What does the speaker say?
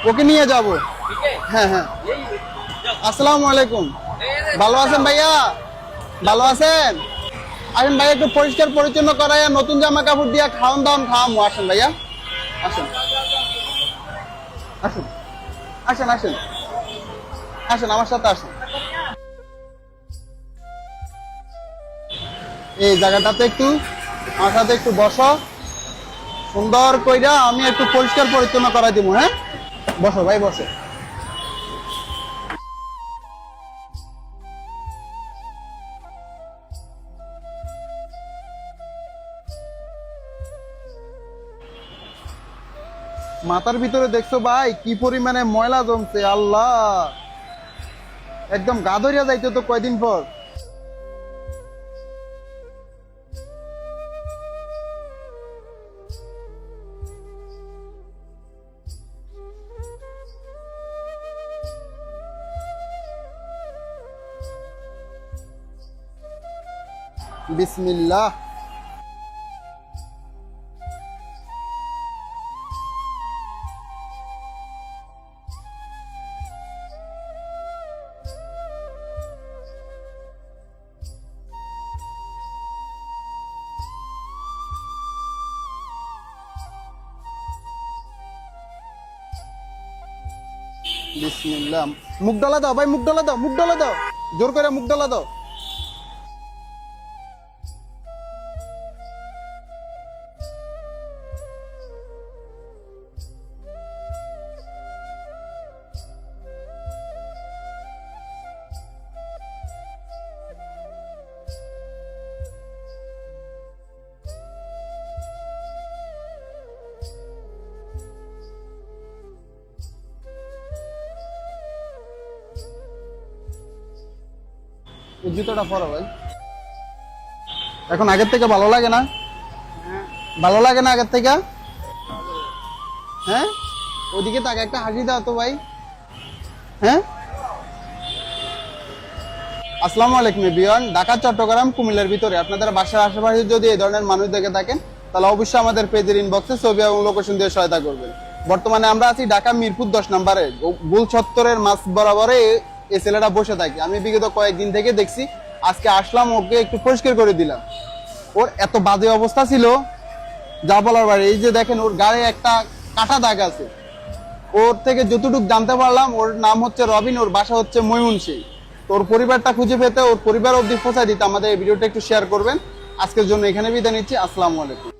ওকে নিয়ে যাব। হ্যাঁ হ্যাঁ, আসসালামু আলাইকুম। ভালো আছেন ভাইয়া? ভালো আছেন? আসেন ভাইয়া, একটু পরিষ্কার পরিচ্ছন্ন করাইয়া নতুন জামা কাপড় দিয়া খাওয়ান দাওয়ান খাওয়ামো। আসেন ভাইয়া, আসেন আসেন আসেন আসেন আসেন, আমার সাথে আসেন। এই জায়গাটাতে একটু আমার সাথে একটু বসো, সুন্দর কইরা আমি একটু পরিষ্কার পরিচ্ছন্ন করাই দিব। হ্যাঁ, বসো ভাই, বসো। মাথার ভিতরে দেখছো ভাই কি পরিমাণে ময়লা জমছে, আল্লাহ, একদম গা ধরিয়া যাইতো তো কয়দিন পর। বিসমিল্লাহ। বিসমিল্লাহ। মুখ ডলা দাও ভাই, মুখ ডলা দাও, মুখ ডলা দাও, জোর করে মুখ ডলা দাও। এই জুতোটা পরো ভাই। এখন আগের থেকে ভালো লাগে না? ভালো লাগে না আগের থেকে? হ্যাঁ, ওদিকে তাকে একটা হাসি দাও তো ভাই। হ্যাঁ, আসসালামু আলাইকুম এভরিওয়ান। ঢাকা, চট্টগ্রাম, কুমিল্লার ভিতরে আপনাদের বাসার আশেপাশে যদি এই ধরনের মানুষ দেখে থাকেন তাহলে অবশ্যই আমাদের পেজের ইনবক্সে ছবি এবং লোকেশন দিয়ে সহায়তা করবেন। বর্তমানে আমরা আছি ঢাকা মিরপুর 10 নম্বরে গোল চত্বরের মাছ বরাবরে এই ছেলেটা বসে থাকে। আমি বিগত কয়েকদিন থেকে দেখছি, আজকে আসলাম, ওকে একটু পরিষ্কার করে দিলাম। ওর এত বাজে অবস্থা ছিল যা বলার বাইরে। এই যে দেখেন, ওর গায়ে একটা কাটা দাগ আছে। ওর থেকে যতটুকু জানতে পারলাম, ওর নাম হচ্ছে রবিন, ওর বাসা হচ্ছে ময়মনসিংহ। তো ওর পরিবারটা খুঁজে পেতে, ওর পরিবার অবধি পৌঁছায় দিতে আমাদের এই ভিডিওটা একটু শেয়ার করবেন। আজকের জন্য এখানে বিদায় নিচ্ছি। আসসালামু আলাইকুম।